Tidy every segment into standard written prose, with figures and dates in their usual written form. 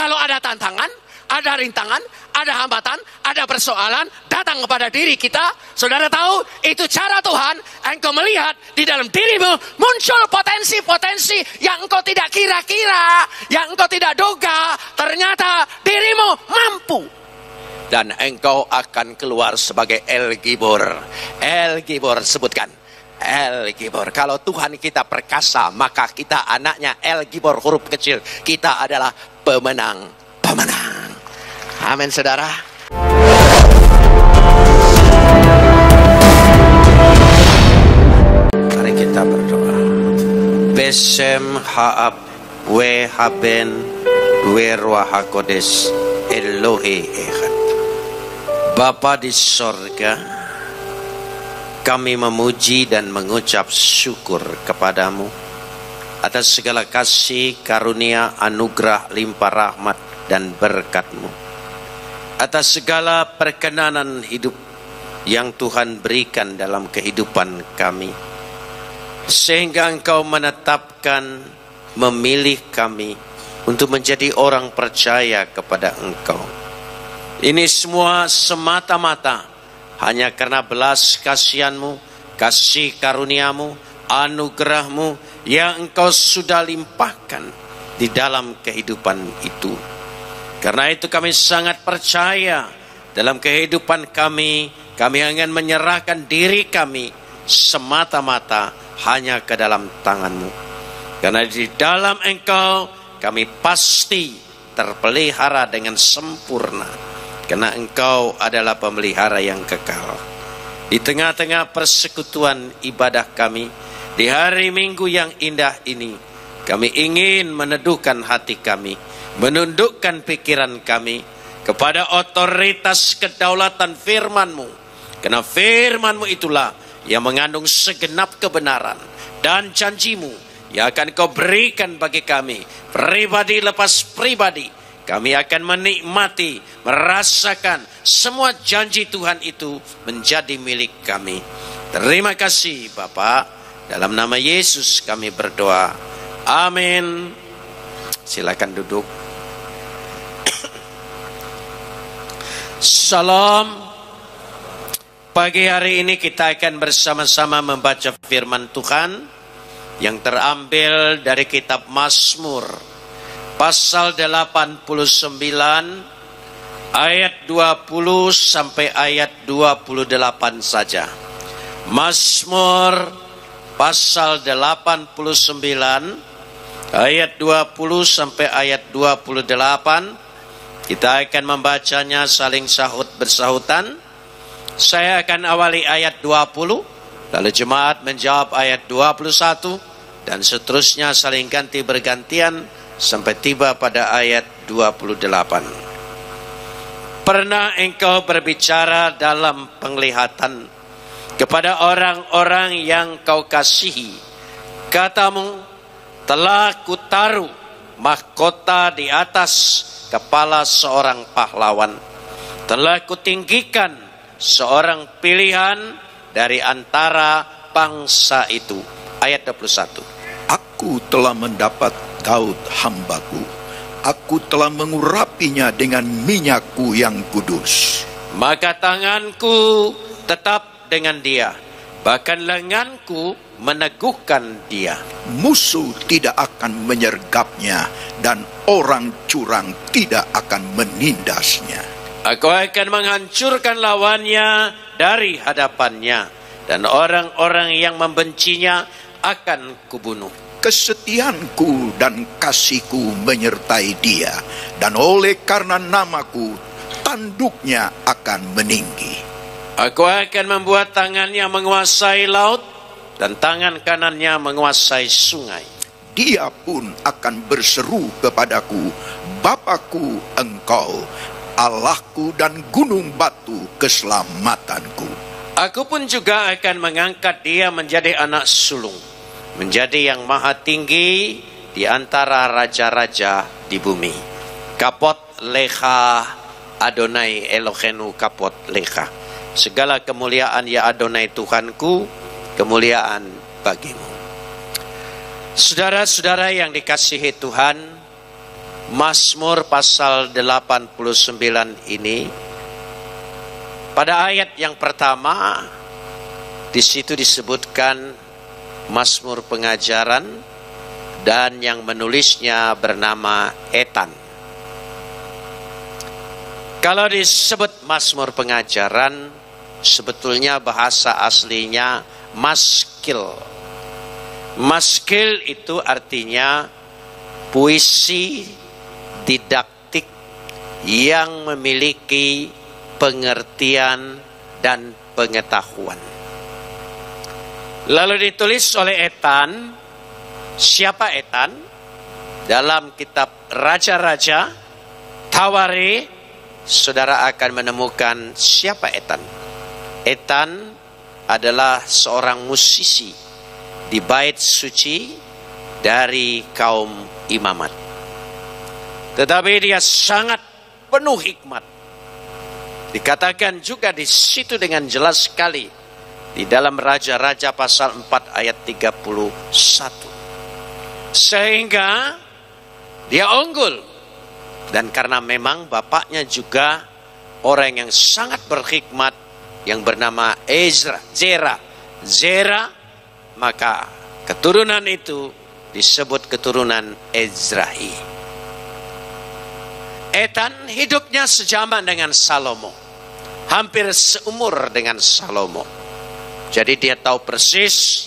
Kalau ada tantangan, ada rintangan, ada hambatan, ada persoalan datang kepada diri kita, saudara tahu itu cara Tuhan. Engkau melihat di dalam dirimu muncul potensi-potensi yang engkau tidak kira-kira, yang engkau tidak duga, ternyata dirimu mampu. Dan engkau akan keluar sebagai El Gibor. El Gibor, sebutkan. El Gibor. Kalau Tuhan kita perkasa, maka kita anaknya El Gibor huruf kecil. Kita adalah pemenang. Amin, saudara. Mari kita berdoa. Besem haab we haben we ruah hakodes Elohe echad. Bapa di sorga, kami memuji dan mengucap syukur kepadamu atas segala kasih, karunia, anugerah, limpah rahmat dan berkat-Mu, atas segala perkenanan hidup yang Tuhan berikan dalam kehidupan kami, sehingga Engkau menetapkan, memilih kami untuk menjadi orang percaya kepada Engkau. Ini semua semata-mata hanya karena belas kasihan-Mu, kasih karunia-Mu, anugerah-Mu yang Engkau sudah limpahkan di dalam kehidupan itu. Karena itu kami sangat percaya dalam kehidupan kami ingin menyerahkan diri kami semata-mata hanya ke dalam tangan-Mu. Karena di dalam Engkau kami pasti terpelihara dengan sempurna. Karena Engkau adalah pemelihara yang kekal. Di tengah-tengah persekutuan ibadah kami, di hari Minggu yang indah ini, kami ingin meneduhkan hati kami, menundukkan pikiran kami kepada otoritas kedaulatan firman-Mu. Karena firman-Mu itulah yang mengandung segenap kebenaran dan janji-Mu yang akan Kau berikan bagi kami, pribadi lepas pribadi. Kami akan menikmati, merasakan semua janji Tuhan itu menjadi milik kami. Terima kasih Bapa. Dalam nama Yesus kami berdoa. Amin. Silakan duduk. Salam. Pagi hari ini kita akan bersama-sama membaca firman Tuhan yang terambil dari kitab Mazmur pasal 89 ayat 20 sampai ayat 28 saja. Mazmur pasal 89 ayat 20 sampai ayat 28. Kita akan membacanya saling sahut bersahutan. Saya akan awali ayat 20, lalu jemaat menjawab ayat 21, dan seterusnya saling ganti bergantian sampai tiba pada ayat 28. Pernah engkau berbicara dalam penglihatan kepada orang-orang yang kau kasihi. Katamu, telah kutaruh mahkota di atas kepala seorang pahlawan. Telah kutinggikan seorang pilihan dari antara bangsa itu. Ayat 21. Aku telah mendapat Daud hambaku. Aku telah mengurapinya dengan minyakku yang kudus. Maka tanganku tetap dengan dia, bahkan lenganku meneguhkan dia. Musuh tidak akan menyergapnya, dan orang curang tidak akan menindasnya. Aku akan menghancurkan lawannya dari hadapannya, dan orang-orang yang membencinya akan kubunuh. Kesetiaanku dan kasihku menyertai dia, dan oleh karena namaku tanduknya akan meninggi. Aku akan membuat tangannya menguasai laut dan tangan kanannya menguasai sungai. Dia pun akan berseru kepadaku, Bapakku engkau, Allahku dan gunung batu keselamatanku. Aku pun juga akan mengangkat dia menjadi anak sulung, menjadi yang maha tinggi di antara raja-raja di bumi. Kapot lecha Adonai Elohenu kapot lecha. Segala kemuliaan ya Adonai Tuhanku, kemuliaan bagimu. Saudara-saudara yang dikasihi Tuhan, Mazmur pasal 89 ini, pada ayat yang pertama di situ disebutkan Mazmur pengajaran dan yang menulisnya bernama Etan. Kalau disebut Mazmur pengajaran, sebetulnya bahasa aslinya maskil. Maskil itu artinya puisi didaktik yang memiliki pengertian dan pengetahuan. Lalu ditulis oleh Etan. Siapa Etan? Dalam kitab Raja-Raja Tawari, saudara akan menemukan siapa Etan. Etan adalah seorang musisi di bait suci dari kaum imamat. Tetapi dia sangat penuh hikmat. Dikatakan juga di situ dengan jelas sekali di dalam Raja-Raja pasal 4 ayat 31. Sehingga dia unggul. Dan karena memang bapaknya juga orang yang sangat berhikmat yang bernama Zera, maka keturunan itu disebut keturunan Ezrahi. Etan hidupnya sejaman dengan Salomo, hampir seumur dengan Salomo. Jadi dia tahu persis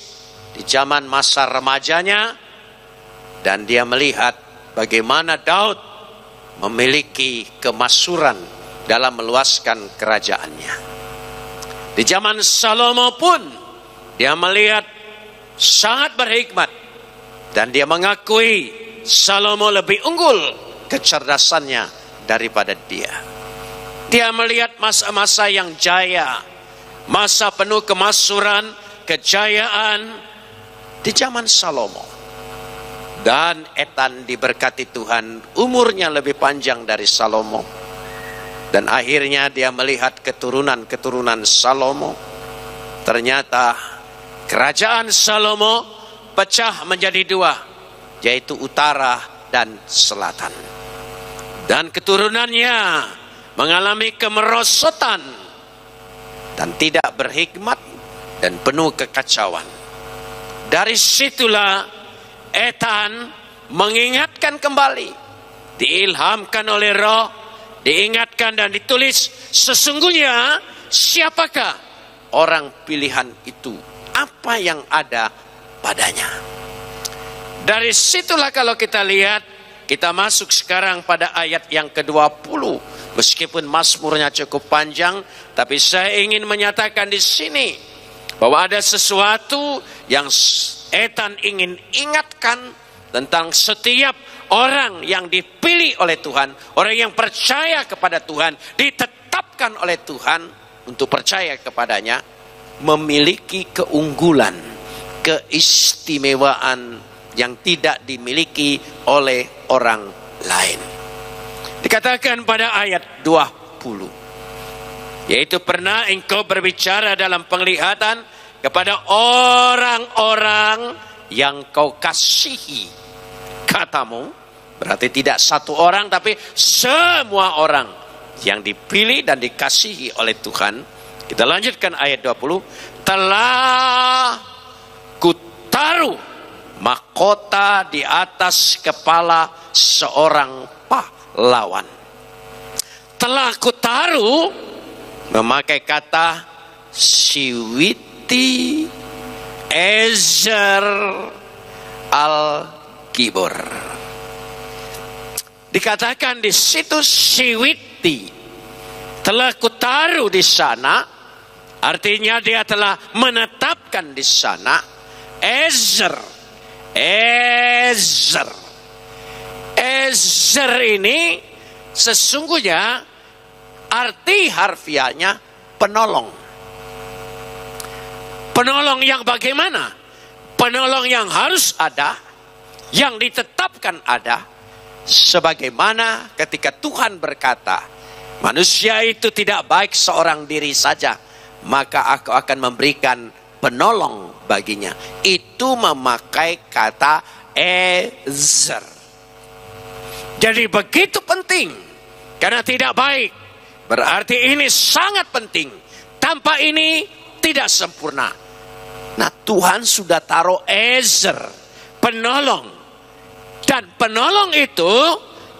di zaman masa remajanya, dan dia melihat bagaimana Daud memiliki kemasyhuran dalam meluaskan kerajaannya. Di zaman Salomo pun dia melihat sangat berhikmat, dan dia mengakui Salomo lebih unggul kecerdasannya daripada dia. Dia melihat masa-masa yang jaya, masa penuh kemasyhuran, kejayaan di zaman Salomo. Dan Etan diberkati Tuhan, umurnya lebih panjang dari Salomo. Dan akhirnya dia melihat keturunan-keturunan Salomo. Ternyata kerajaan Salomo pecah menjadi dua, yaitu utara dan selatan. Dan keturunannya mengalami kemerosotan dan tidak berhikmat dan penuh kekacauan. Dari situlah Etan mengingatkan kembali, diilhamkan oleh Roh, diingatkan dan ditulis, sesungguhnya siapakah orang pilihan itu, apa yang ada padanya. Dari situlah kalau kita lihat, kita masuk sekarang pada ayat yang ke-20. Meskipun Mazmurnya cukup panjang, tapi saya ingin menyatakan di sini bahwa ada sesuatu yang Etan ingin ingatkan tentang setiap orang yang dipilih oleh Tuhan, orang yang percaya kepada Tuhan, ditetapkan oleh Tuhan untuk percaya kepadanya, memiliki keunggulan, keistimewaan yang tidak dimiliki oleh orang lain. Dikatakan pada ayat 20, yaitu pernah engkau berbicara dalam penglihatan kepada orang-orang yang kau kasihi. Katamu berarti tidak satu orang, tapi semua orang yang dipilih dan dikasihi oleh Tuhan. Kita lanjutkan ayat 20. Telah kutaruh mahkota di atas kepala seorang pahlawan. Telah kutaruh memakai kata Siwiti Ezer Al-Gibor. Dikatakan di situ Siwiti, telah kutaruh di sana, artinya dia telah menetapkan di sana. Ezer ini sesungguhnya arti harfiahnya penolong. Penolong yang bagaimana? Penolong yang harus ada, yang ditetapkan ada, sebagaimana ketika Tuhan berkata, manusia itu tidak baik seorang diri saja, maka aku akan memberikan penolong baginya. Itu memakai kata Ezer. Jadi begitu penting, karena tidak baik. Berarti ini sangat penting. Tanpa ini tidak sempurna. Nah, Tuhan sudah taruh Ezer, penolong. Dan penolong itu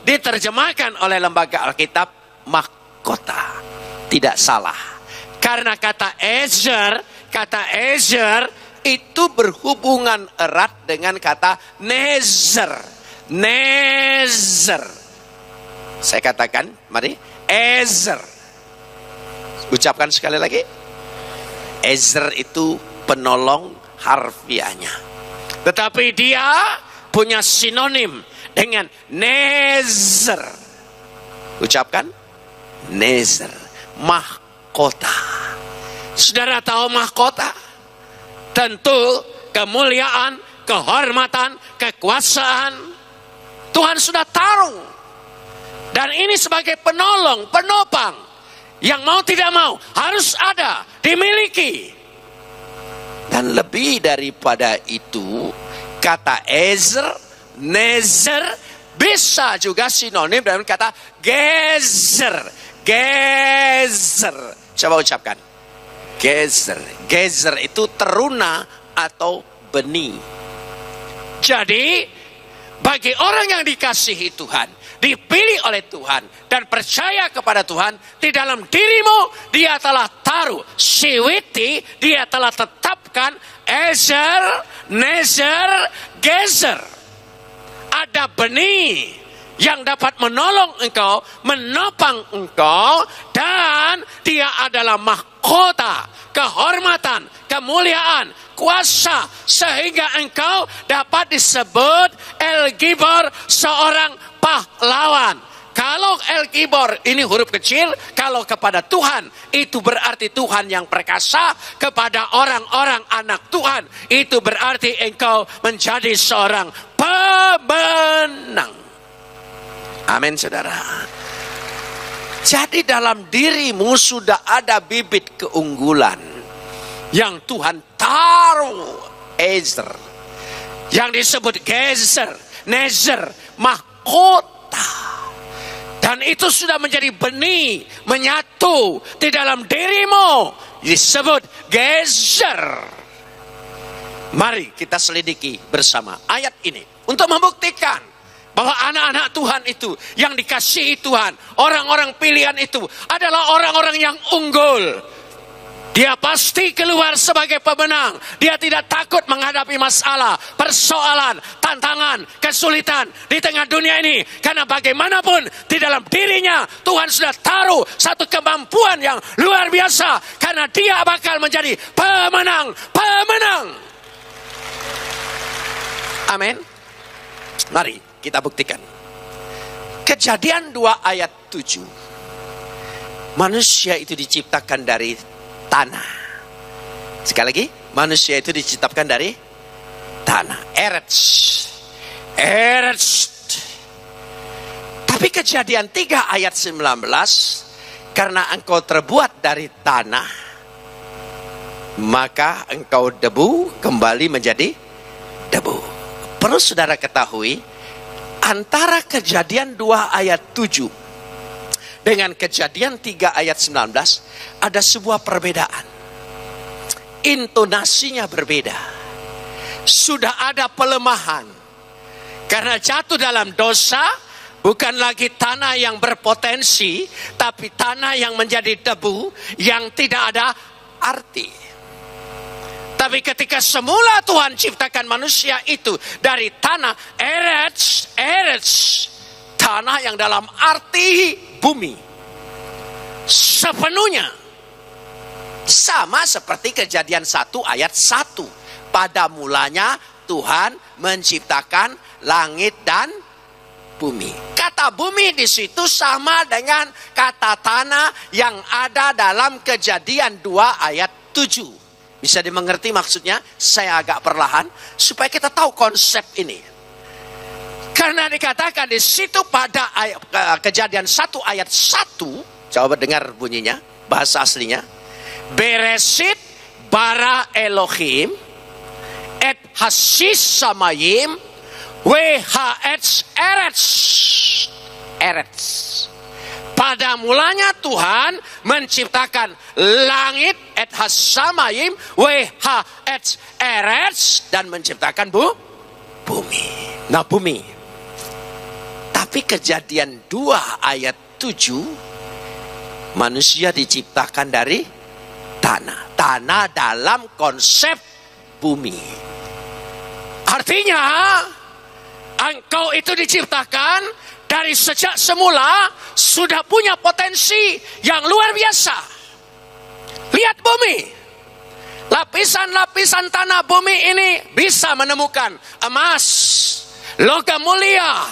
diterjemahkan oleh lembaga Alkitab mahkota. Tidak salah. Karena kata Ezer itu berhubungan erat dengan kata Nezer. Nezer. Saya katakan, mari, Ezer. Ucapkan sekali lagi. Ezer itu penolong harfiahnya. Tetapi dia punya sinonim dengan Nezer. Ucapkan, Nezer, mahkota. Saudara tahu mahkota? Tentu kemuliaan, kehormatan, kekuasaan Tuhan sudah taruh. Dan ini sebagai penolong, penopang. Yang mau tidak mau harus ada, dimiliki. Dan lebih daripada itu, kata Ezer, Nezer, bisa juga sinonim dengan kata Gezer. Gezer. Coba ucapkan. Gezer. Gezer itu teruna atau benih. Jadi bagi orang yang dikasihi Tuhan, dipilih oleh Tuhan, dan percaya kepada Tuhan, di dalam dirimu dia telah taruh siwiti, dia telah tetapkan Ezer, Nezer, Gezer. Ada benih yang dapat menolong engkau, menopang engkau, dan dia adalah mahkota, kehormatan, kemuliaan, kuasa, sehingga engkau dapat disebut El Gibor, seorang pahlawan. Kalau El Gibor ini huruf kecil, kalau kepada Tuhan itu berarti Tuhan yang perkasa, kepada orang-orang anak Tuhan itu berarti engkau menjadi seorang pemenang. Amin, saudara. Jadi dalam dirimu sudah ada bibit keunggulan yang Tuhan taruh. Ezer, yang disebut Gezer, Nezer, mahkota. Dan itu sudah menjadi benih, menyatu di dalam dirimu, disebut Gezer. Mari kita selidiki bersama ayat ini untuk membuktikan bahwa anak-anak Tuhan itu, yang dikasihi Tuhan, orang-orang pilihan itu adalah orang-orang yang unggul. Dia pasti keluar sebagai pemenang. Dia tidak takut menghadapi masalah, persoalan, tantangan, kesulitan di tengah dunia ini. Karena bagaimanapun di dalam dirinya Tuhan sudah taruh satu kemampuan yang luar biasa. Karena dia bakal menjadi pemenang. Pemenang. Amin. Mari kita buktikan. Kejadian 2 ayat 7. Manusia itu diciptakan dari tanah. Sekali lagi, manusia itu diciptakan dari tanah. Eretz. Eretz. Tapi kejadian 3 ayat 19. Karena engkau terbuat dari tanah, maka engkau debu kembali menjadi debu. Perlu saudara ketahui, antara kejadian 2 ayat 7 dengan kejadian 3 ayat 19 ada sebuah perbedaan. Intonasinya berbeda. Sudah ada pelemahan. Karena jatuh dalam dosa, bukan lagi tanah yang berpotensi, tapi tanah yang menjadi debu yang tidak ada arti. Tapi ketika semula Tuhan ciptakan manusia itu dari tanah Eretz, tanah yang dalam arti bumi, sepenuhnya sama seperti kejadian 1 ayat 1. Pada mulanya Tuhan menciptakan langit dan bumi. Kata bumi di situ sama dengan kata tanah yang ada dalam kejadian 2 ayat 7. Bisa dimengerti maksudnya? Saya agak perlahan supaya kita tahu konsep ini. Karena dikatakan di situ pada kejadian 1 ayat 1. Coba dengar bunyinya, bahasa aslinya. Beresit bara Elohim et hasis samayim Eretz. Pada mulanya Tuhan menciptakan langit et hasamayim eretz, dan menciptakan bumi. Nah, bumi. Tapi Kejadian 2 ayat 7, manusia diciptakan dari tanah. Tanah dalam konsep bumi. Artinya engkau itu diciptakan dari sejak semula sudah punya potensi yang luar biasa. Lihat bumi. Lapisan-lapisan tanah bumi ini bisa menemukan emas, logam mulia,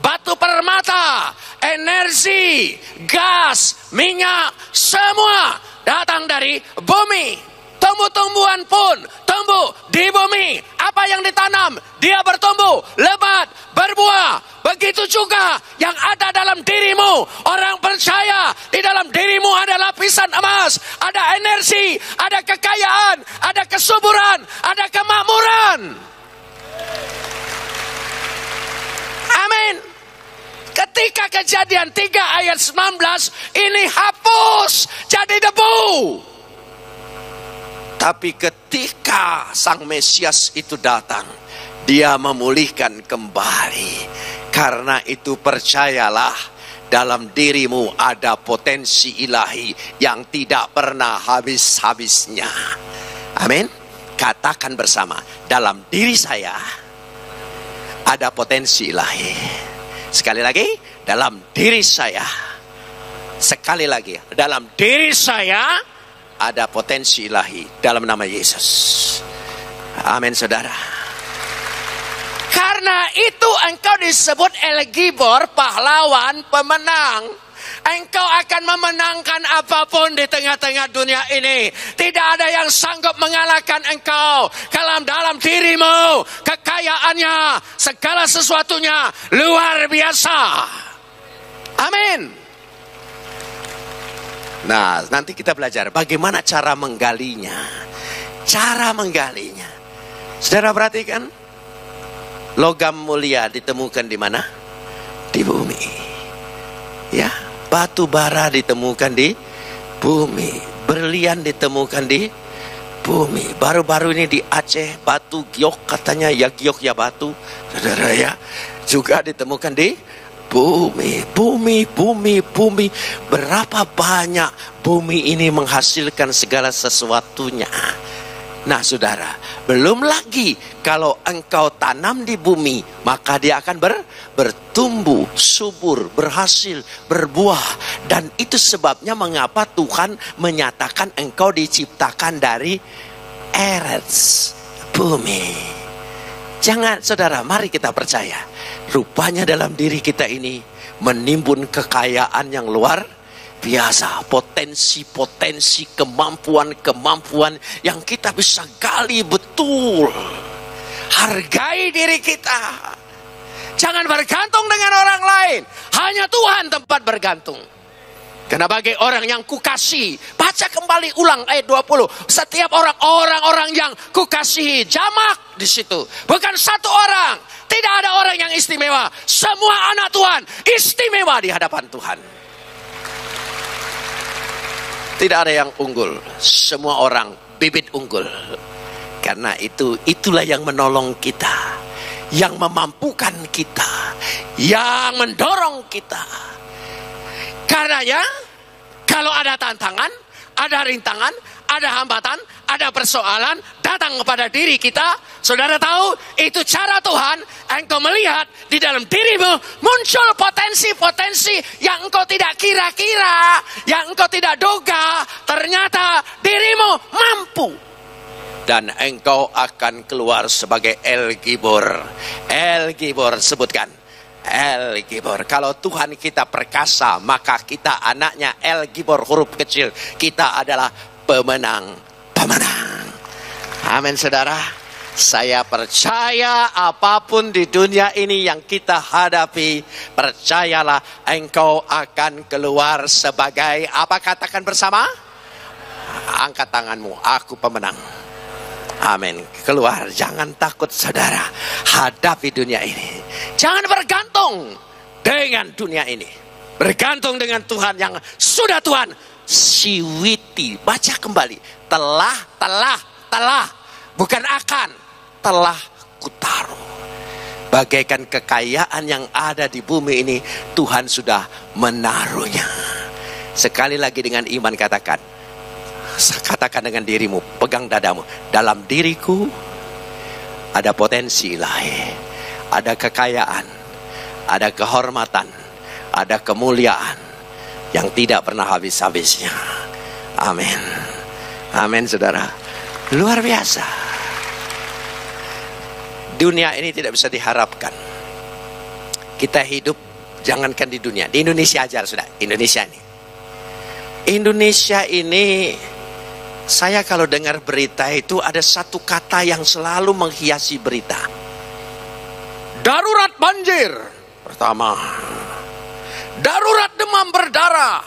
batu permata, energi, gas, minyak, semua datang dari bumi. Tumbuh-tumbuhan pun tumbuh di bumi. Apa yang ditanam, dia bertumbuh, lebat, berbuah. Begitu juga yang ada dalam dirimu. Orang percaya di dalam dirimu ada lapisan emas, ada energi, ada kekayaan, ada kesuburan, ada kemakmuran. Amin. Ketika Kejadian 3 ayat 19 ini hapus jadi debu. Tapi ketika Sang Mesias itu datang, dia memulihkan kembali. Karena itu percayalah, dalam dirimu ada potensi ilahi yang tidak pernah habis-habisnya. Amin. Katakan bersama, dalam diri saya ada potensi ilahi. Sekali lagi, dalam diri saya. Sekali lagi, dalam diri saya ada potensi ilahi dalam nama Yesus. Amin, saudara. Karena itu engkau disebut El Gibor, pahlawan, pemenang. Engkau akan memenangkan apapun di tengah-tengah dunia ini. Tidak ada yang sanggup mengalahkan engkau. Dalam dirimu, kekayaannya, segala sesuatunya luar biasa. Amin. Nah, nanti kita belajar bagaimana cara menggalinya. Cara menggalinya. Saudara perhatikan, logam mulia ditemukan di mana? Di bumi. Ya, batu bara ditemukan di bumi. Berlian ditemukan di bumi. Baru-baru ini di Aceh, batu giok, katanya ya giok ya batu. Saudara ya, juga ditemukan di bumi. Berapa banyak bumi ini menghasilkan segala sesuatunya. Nah, saudara, belum lagi kalau engkau tanam di bumi, maka dia akan bertumbuh, subur, berhasil, berbuah. Dan itu sebabnya mengapa Tuhan menyatakan engkau diciptakan dari eretz, bumi. Jangan, saudara, mari kita percaya. Rupanya dalam diri kita ini menimbun kekayaan yang luar biasa. Potensi-potensi, kemampuan-kemampuan yang kita bisa gali betul. Hargai diri kita. Jangan bergantung dengan orang lain. Hanya Tuhan tempat bergantung. Karena bagi orang yang kukasihi, baca kembali ulang ayat 20. Setiap orang-orang yang kukasihi, jamak di situ. Bukan satu orang. Tidak ada orang yang istimewa. Semua anak Tuhan istimewa di hadapan Tuhan. Tidak ada yang unggul. Semua orang bibit unggul. Karena itulah yang menolong kita. Yang memampukan kita. Yang mendorong kita. Karenanya, kalau ada tantangan, ada rintangan, ada hambatan, ada persoalan datang kepada diri kita, saudara tahu itu cara Tuhan. Engkau melihat di dalam dirimu muncul potensi-potensi yang engkau tidak kira-kira, yang engkau tidak duga, ternyata dirimu mampu. Dan engkau akan keluar sebagai El Gibor. El Gibor, sebutkan. El Gibor. Kalau Tuhan kita perkasa, maka kita anaknya El Gibor huruf kecil. Kita adalah pemenang. Amin, saudara. Saya percaya apapun di dunia ini yang kita hadapi, percayalah engkau akan keluar sebagai apa? Katakan bersama. Angkat tanganmu, aku pemenang. Amin. Keluar, jangan takut saudara. Hadapi dunia ini. Jangan bergantung dengan dunia ini. Bergantung dengan Tuhan yang sudah Tuhan siwiti. Baca kembali. Telah. Bukan akan. Telah kutaruh. Bagaikan kekayaan yang ada di bumi ini, Tuhan sudah menaruhnya. Sekali lagi dengan iman katakan. Katakan dengan dirimu, pegang dadamu. Dalam diriku ada potensi ilahi, ada kekayaan, ada kehormatan, ada kemuliaan yang tidak pernah habis-habisnya. Amin. Amin saudara. Luar biasa. Dunia ini tidak bisa diharapkan. Kita hidup jangankan di dunia, di Indonesia aja sudah. Indonesia ini saya kalau dengar berita itu ada satu kata yang selalu menghiasi berita. Darurat banjir pertama. Darurat demam berdarah.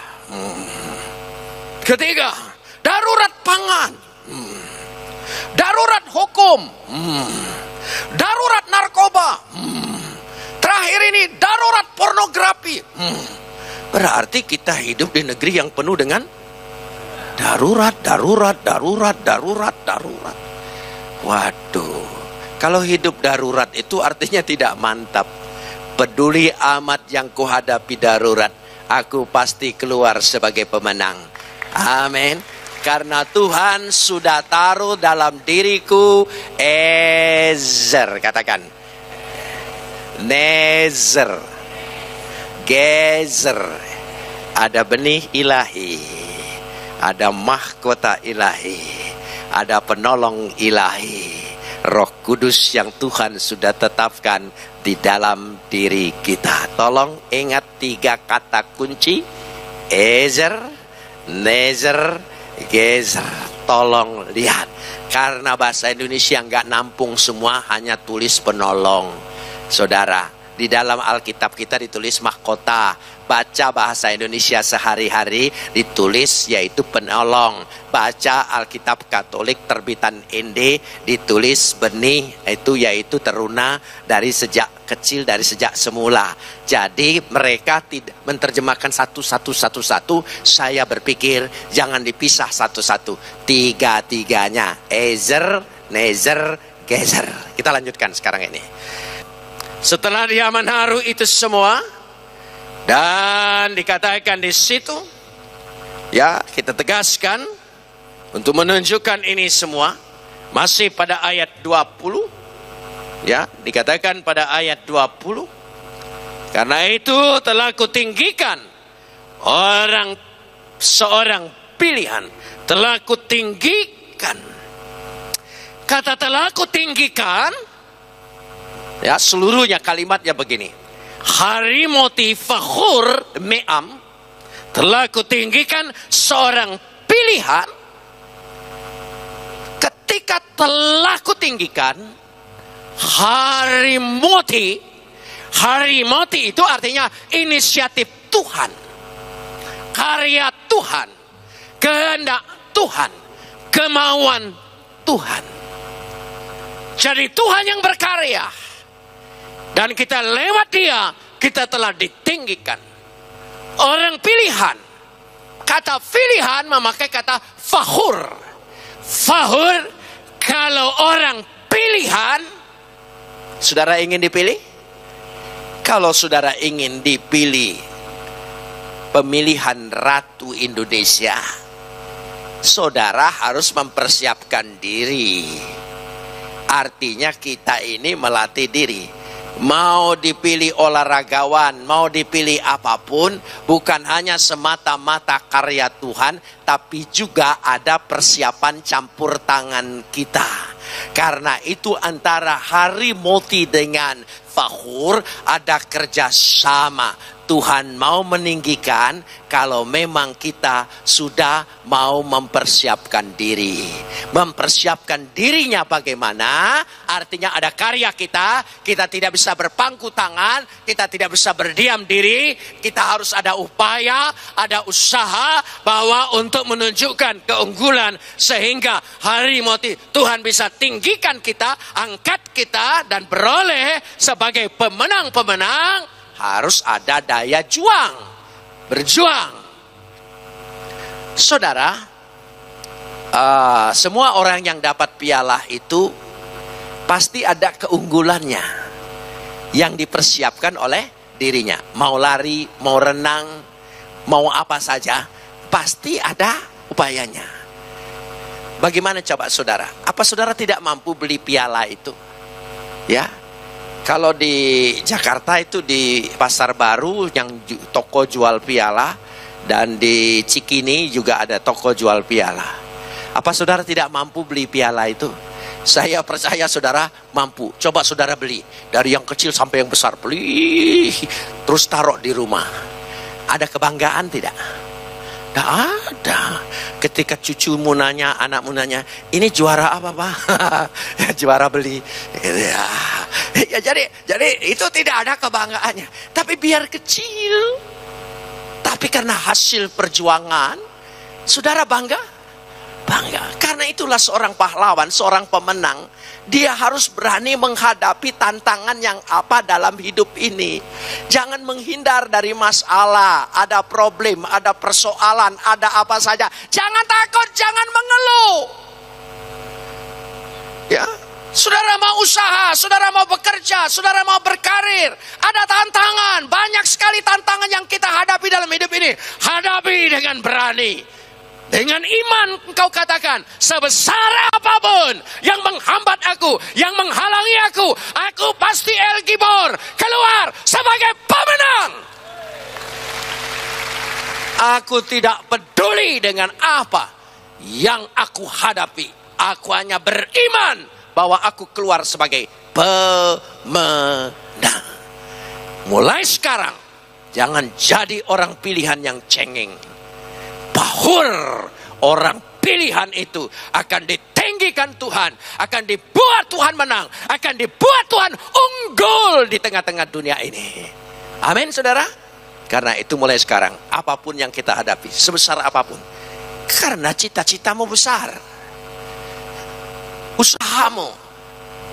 Ketiga, darurat pangan. Darurat hukum. Darurat narkoba. Terakhir ini darurat pornografi. Berarti kita hidup di negeri yang penuh dengan darurat. Waduh, kalau hidup darurat itu artinya tidak mantap. Peduli amat yang kuhadapi darurat, aku pasti keluar sebagai pemenang. Amin. Karena Tuhan sudah taruh dalam diriku Ezer. Katakan Nezer, Gezer. Ada benih ilahi, ada mahkota ilahi, ada penolong ilahi, Roh Kudus yang Tuhan sudah tetapkan di dalam diri kita. Tolong ingat 3 kata kunci: Ezer, Nezer, Gezer. Tolong lihat, karena bahasa Indonesia nggak nampung semua, hanya tulis penolong. Saudara, di dalam Alkitab kita ditulis mahkota. Baca bahasa Indonesia sehari-hari ditulis yaitu penolong. Baca Alkitab Katolik terbitan ND ditulis benih, itu yaitu teruna dari sejak kecil, dari sejak semula. Jadi mereka tidak menerjemahkan satu. Saya berpikir jangan dipisah satu-satu, 3-3-nya Ezer, Nezer, Gezer. Kita lanjutkan sekarang ini. Setelah dia menaruh itu semua, dan dikatakan di situ, ya kita tegaskan untuk menunjukkan ini semua, masih pada ayat 20, ya dikatakan pada ayat 20, karena itu telah kutinggikan seorang pilihan, telah kutinggikan. Kata telah kutinggikan, ya seluruhnya kalimatnya begini. Harimoti fakhur me'am, telah kutinggikan seorang pilihan. Ketika telah kutinggikan harimoti itu artinya inisiatif Tuhan, karya Tuhan, kehendak Tuhan, kemauan Tuhan. Jadi Tuhan yang berkarya, dan kita lewat dia, kita telah ditinggikan. Orang pilihan. Kata pilihan memakai kata fakhur. Fakhur, kalau orang pilihan. Saudara ingin dipilih? Kalau saudara ingin dipilih pemilihan Ratu Indonesia, saudara harus mempersiapkan diri. Artinya kita ini melatih diri. Mau dipilih olahragawan, mau dipilih apapun, bukan hanya semata-mata karya Tuhan, tapi juga ada persiapan campur tangan kita. Karena itu antara harimoti dengan fakhur ada kerjasama. Tuhan mau meninggikan kalau memang kita sudah mau mempersiapkan diri. Mempersiapkan dirinya bagaimana? Artinya ada karya kita tidak bisa berpangku tangan, kita tidak bisa berdiam diri, kita harus ada upaya, ada usaha bahwa untuk menunjukkan keunggulan sehingga hari mati Tuhan bisa tinggikan kita, angkat kita dan beroleh sebagai pemenang-pemenang. Harus ada daya juang, berjuang. Saudara, semua orang yang dapat piala itu pasti ada keunggulannya yang dipersiapkan oleh dirinya. Mau lari, mau renang, mau apa saja, pasti ada upayanya. Bagaimana coba saudara? Apa saudara tidak mampu beli piala itu? Ya. Kalau di Jakarta itu di Pasar Baru yang toko jual piala, dan di Cikini juga ada toko jual piala. Apa saudara tidak mampu beli piala itu? Saya percaya saudara mampu. Coba saudara beli dari yang kecil sampai yang besar, beli terus taruh di rumah. Ada kebanggaan tidak? Tidak ada. Ketika cucumu nanya, anakmu nanya, ini juara apa Pak? Juara beli. Ya, jadi itu tidak ada kebanggaannya. Tapi biar kecil. Tapi karena hasil perjuangan, saudara bangga? Bangga. Karena itulah seorang pahlawan, seorang pemenang. Dia harus berani menghadapi tantangan yang apa dalam hidup ini. Jangan menghindar dari masalah. Ada problem, ada persoalan, ada apa saja. Jangan takut, jangan mengeluh. Ya, saudara mau usaha, saudara mau bekerja, saudara mau berkarir. Ada tantangan, banyak sekali tantangan yang kita hadapi dalam hidup ini. Hadapi dengan berani. Dengan iman engkau katakan, sebesar apapun yang menghambat aku, yang menghalangi aku pasti El Gibor keluar sebagai pemenang. Aku tidak peduli dengan apa yang aku hadapi. Aku hanya beriman bahwa aku keluar sebagai pemenang. Mulai sekarang, jangan jadi orang pilihan yang cengeng. Bahur orang pilihan itu akan ditinggikan Tuhan, akan dibuat Tuhan menang, akan dibuat Tuhan unggul di tengah-tengah dunia ini. Amin saudara. Karena itu mulai sekarang apapun yang kita hadapi, sebesar apapun, karena cita-citamu besar, usahamu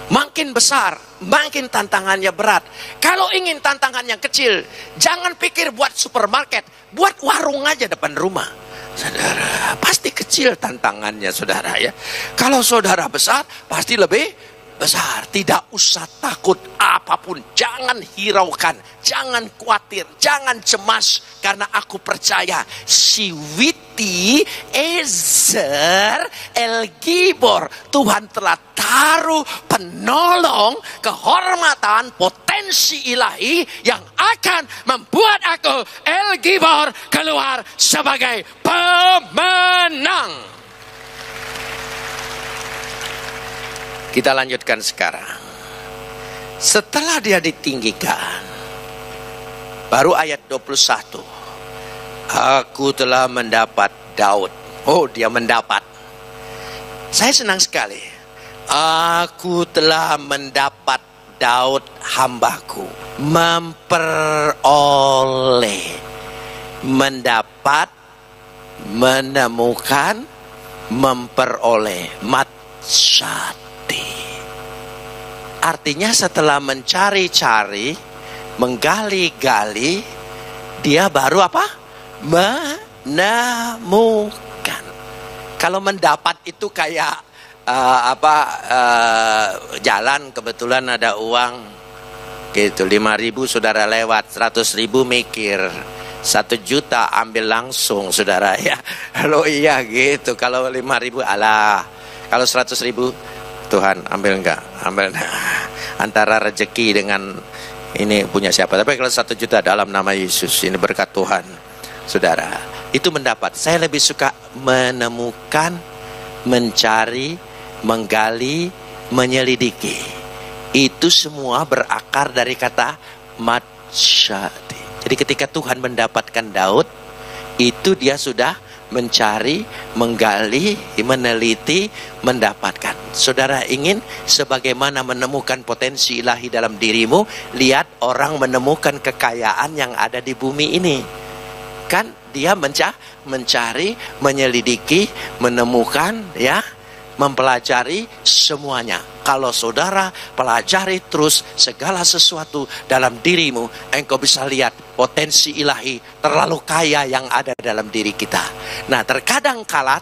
makin besar, makin tantangannya berat. Kalau ingin tantangan yang kecil, jangan pikir buat supermarket, buat warung aja depan rumah. Saudara, pasti kecil tantangannya saudara ya. Kalau saudara besar, pasti lebih besar. Tidak usah takut apapun. Jangan hiraukan, jangan khawatir, jangan cemas. Karena aku percaya si Witi Ezer El Gibor, Tuhan telah taruh penolong, kehormatan, potensi ilahi yang akan membuat aku El Gibor keluar sebagai pemenang. Kita lanjutkan sekarang. Setelah dia ditinggikan, baru ayat 21. Aku telah mendapat Daud. Oh, dia mendapat. Saya senang sekali. Aku telah mendapat Daud hambaku. Memperoleh. Mendapat. Menemukan. Memperoleh. Matsati. Artinya setelah mencari-cari, menggali-gali, dia baru apa? Menemukan. Kalau mendapat itu kayak jalan kebetulan ada uang gitu, 5.000 saudara lewat, 100.000 mikir, 1 juta ambil langsung saudara ya. Kalau iya gitu, kalau 5.000 alah, kalau 100.000 Tuhan ambil enggak, ambil antara rezeki dengan ini punya siapa. Tapi kalau 1 juta dalam nama Yesus, ini berkat Tuhan saudara, itu mendapat. Saya lebih suka menemukan, mencari, menggali, menyelidiki. Itu semua berakar dari kata matsati. Jadi Jadi ketika Tuhan mendapatkan Daud, itu dia sudah mencari, menggali, meneliti, mendapatkan. Saudara ingin sebagaimana menemukan potensi ilahi dalam dirimu, lihat orang menemukan kekayaan yang ada di bumi ini. Kan dia mencari, menyelidiki, menemukan, ya, mempelajari semuanya. Kalau saudara pelajari terus segala sesuatu dalam dirimu, engkau bisa lihat potensi ilahi terlalu kaya yang ada dalam diri kita. Nah, terkadang kala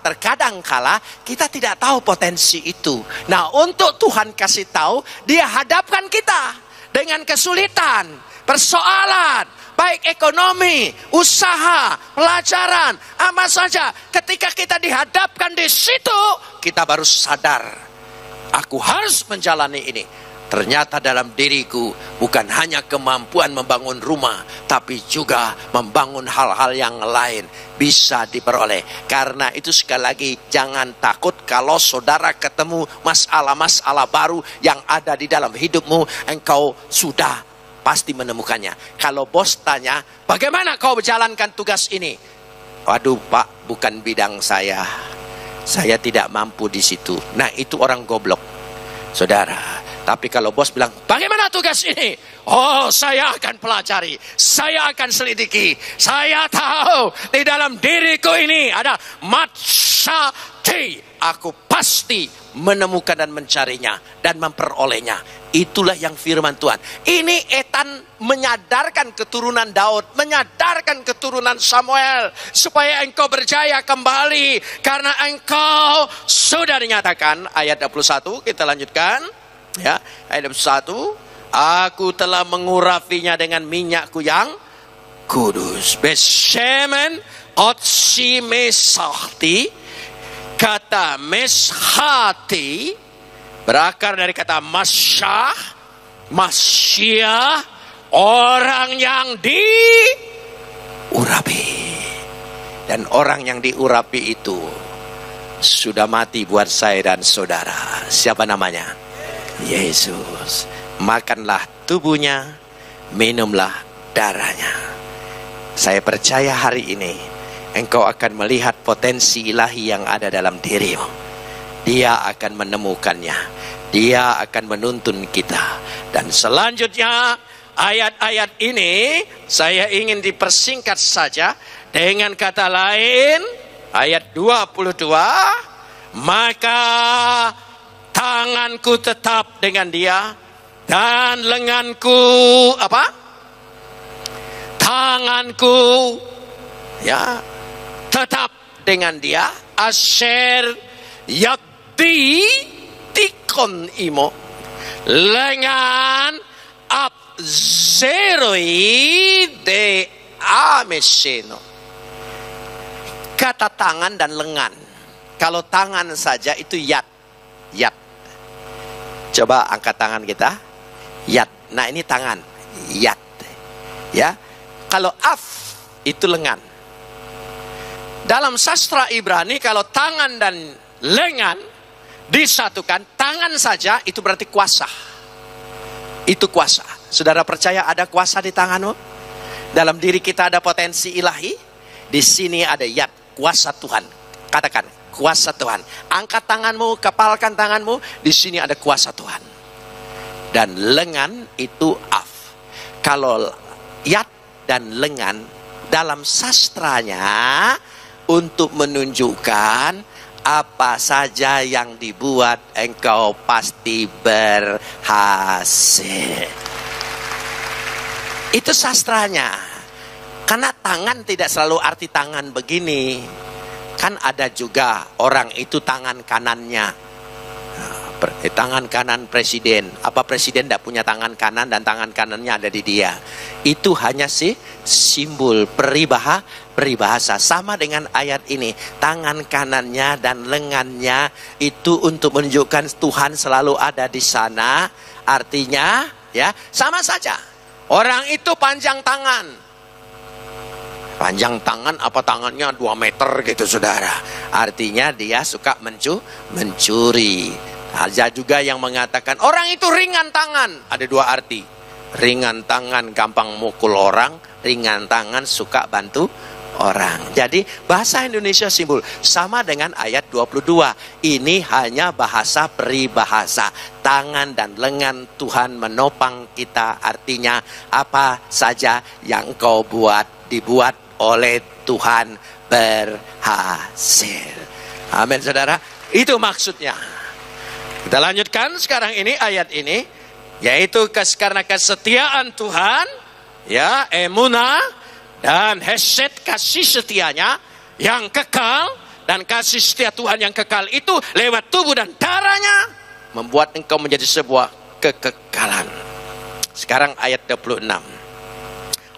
kita tidak tahu potensi itu. Nah, untuk Tuhan kasih tahu, dia hadapkan kita dengan kesulitan, persoalan, baik ekonomi, usaha, pelajaran, apa saja. Ketika kita dihadapkan di situ, kita baru sadar, aku harus menjalani ini. Ternyata dalam diriku bukan hanya kemampuan membangun rumah, tapi juga membangun hal-hal yang lain bisa diperoleh. Karena itu sekali lagi, jangan takut kalau saudara ketemu masalah-masalah baru yang ada di dalam hidupmu, engkau sudah pasti menemukannya. Kalau bos tanya, bagaimana kau menjalankan tugas ini? Waduh Pak, bukan bidang saya. Saya tidak mampu di situ. Nah, itu orang goblok, saudara. Tapi kalau bos bilang, bagaimana tugas ini? Oh, saya akan pelajari, saya akan selidiki. Saya tahu di dalam diriku ini ada matsati. Aku pasti menemukan dan mencarinya dan memperolehnya. Itulah yang firman Tuhan. Ini Ethan menyadarkan keturunan Daud, menyadarkan keturunan Samuel, supaya engkau berjaya kembali, karena engkau sudah dinyatakan. Ayat 21 kita lanjutkan. Ya, ayat 21, aku telah mengurapinya dengan minyakku yang kudus. Beshemen otsi mesahti. Kata meshati berakar dari kata masyah, masyia, orang yang diurapi. Dan orang yang diurapi itu sudah mati buat saya dan saudara. Siapa namanya? Yesus. Makanlah tubuhnya, minumlah darahnya. Saya percaya hari ini engkau akan melihat potensi ilahi yang ada dalam dirimu. Dia akan menemukannya. Dia akan menuntun kita. Dan selanjutnya, ayat-ayat ini saya ingin dipersingkat saja dengan kata lain. Ayat 22, maka tanganku tetap dengan dia, dan lenganku apa? Tanganku, ya, tetap dengan dia. Asher yati tikon imo, lengan abzeroi de ameseno. Kata tangan dan lengan. Kalau tangan saja itu yat. Coba angkat tangan kita. Yat. Nah, ini tangan. Yat. Ya. Kalau af itu lengan. Dalam sastra Ibrani, kalau tangan dan lengan disatukan, tangan saja itu berarti kuasa. Itu kuasa. Saudara percaya ada kuasa di tanganmu? Dalam diri kita ada potensi ilahi. Di sini ada yat, kuasa Tuhan. Katakan, kuasa Tuhan. Angkat tanganmu, kepalkan tanganmu. Di sini ada kuasa Tuhan. Dan lengan itu af. Kalau yat dan lengan dalam sastranya untuk menunjukkan apa saja yang dibuat, engkau pasti berhasil. Itu sastranya. Karena tangan tidak selalu arti tangan begini. Kan ada juga orang itu tangan kanannya. Tangan kanan presiden. Apa presiden tidak punya tangan kanan dan tangan kanannya ada di dia? Itu hanya simbol peribahasa. Sama dengan ayat ini. Tangan kanannya dan lengannya itu untuk menunjukkan Tuhan selalu ada di sana. Artinya, ya, sama saja. Orang itu panjang tangan. Panjang tangan, apa tangannya 2 meter gitu, saudara. Artinya dia suka mencuri. Ada juga yang mengatakan orang itu ringan tangan. Ada 2 arti. ringan tangan gampang mukul orang, ringan tangan suka bantu orang. Jadi bahasa Indonesia simbol sama dengan ayat 22. Ini hanya bahasa peribahasa. Tangan dan lengan Tuhan menopang kita, artinya apa saja yang kau buat dibuat oleh Tuhan berhasil. Amin saudara. Itu maksudnya. Kita lanjutkan sekarang ini ayat ini, yaitu karena kesetiaan Tuhan, ya, emunah dan hesed, kasih setianya yang kekal, dan kasih setia Tuhan yang kekal itu lewat tubuh dan darahnya membuat engkau menjadi sebuah kekekalan. Sekarang ayat 26.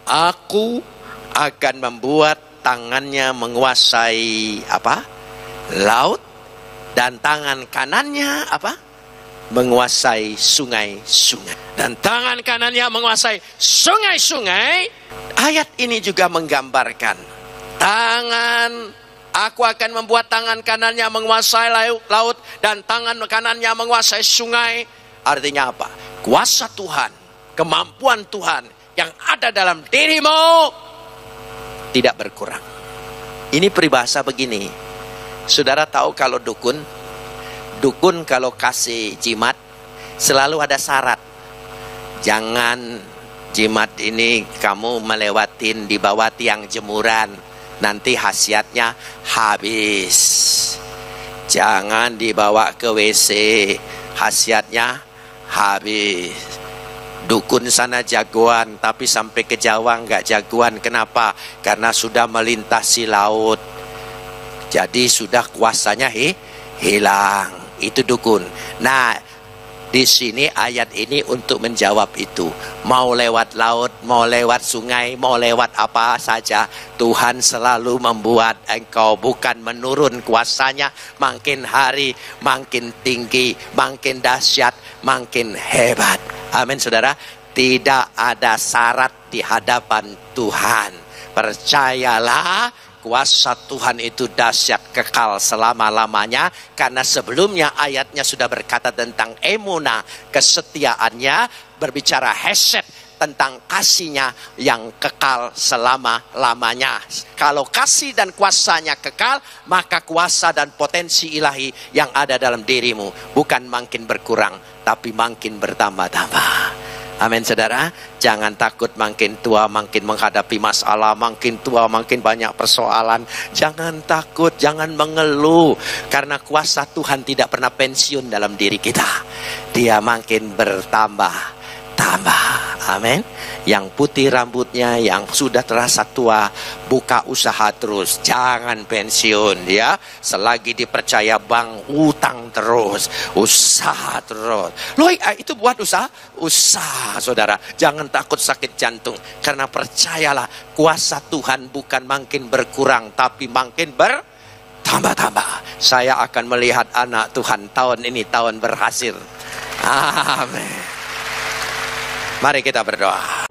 Aku akan membuat tangannya menguasai apa? Laut, dan tangan kanannya apa? Menguasai sungai-sungai. Dan tangan kanannya menguasai sungai-sungai. Ayat ini juga menggambarkan aku akan membuat tangan kanannya menguasai laut dan tangan kanannya menguasai sungai. Artinya apa? Kuasa Tuhan, kemampuan Tuhan yang ada dalam dirimu tidak berkurang. Ini peribahasa begini. Saudara tahu kalau dukun kalau kasih jimat selalu ada syarat. Jangan jimat ini kamu melewatin di bawah tiang jemuran, nanti khasiatnya habis. Jangan dibawa ke WC, khasiatnya habis. Dukun sana jagoan, tapi sampai ke Jawa nggak jagoan. Kenapa? Karena sudah melintasi laut. Jadi sudah kuasanya hilang. Itu dukun. Nah, di sini ayat ini untuk menjawab itu. Mau lewat laut, mau lewat sungai, mau lewat apa saja, Tuhan selalu membuat engkau bukan menurun kuasanya. Makin hari makin tinggi, makin dahsyat, makin hebat. Amin saudara. Tidak ada syarat di hadapan Tuhan. Percayalah, kuasa Tuhan itu dahsyat kekal selama-lamanya. Karena sebelumnya ayatnya sudah berkata tentang emunah, kesetiaannya, berbicara hesed tentang kasihnya yang kekal selama-lamanya. Kalau kasih dan kuasanya kekal, maka kuasa dan potensi ilahi yang ada dalam dirimu bukan makin berkurang, tapi makin bertambah-tambah. Amin saudara. Jangan takut makin tua makin menghadapi masalah, makin tua makin banyak persoalan. Jangan takut, jangan mengeluh, karena kuasa Tuhan tidak pernah pensiun dalam diri kita. Dia makin bertambah. Amin. Yang putih rambutnya, yang sudah terasa tua, buka usaha terus, jangan pensiun ya. Selagi dipercaya bank, utang terus, usaha terus. Loh, itu buat usaha saudara. Jangan takut sakit jantung, karena percayalah, kuasa Tuhan bukan makin berkurang, tapi makin bertambah-tambah. Saya akan melihat anak Tuhan tahun ini tahun berhasil. Amin. Mari kita berdoa.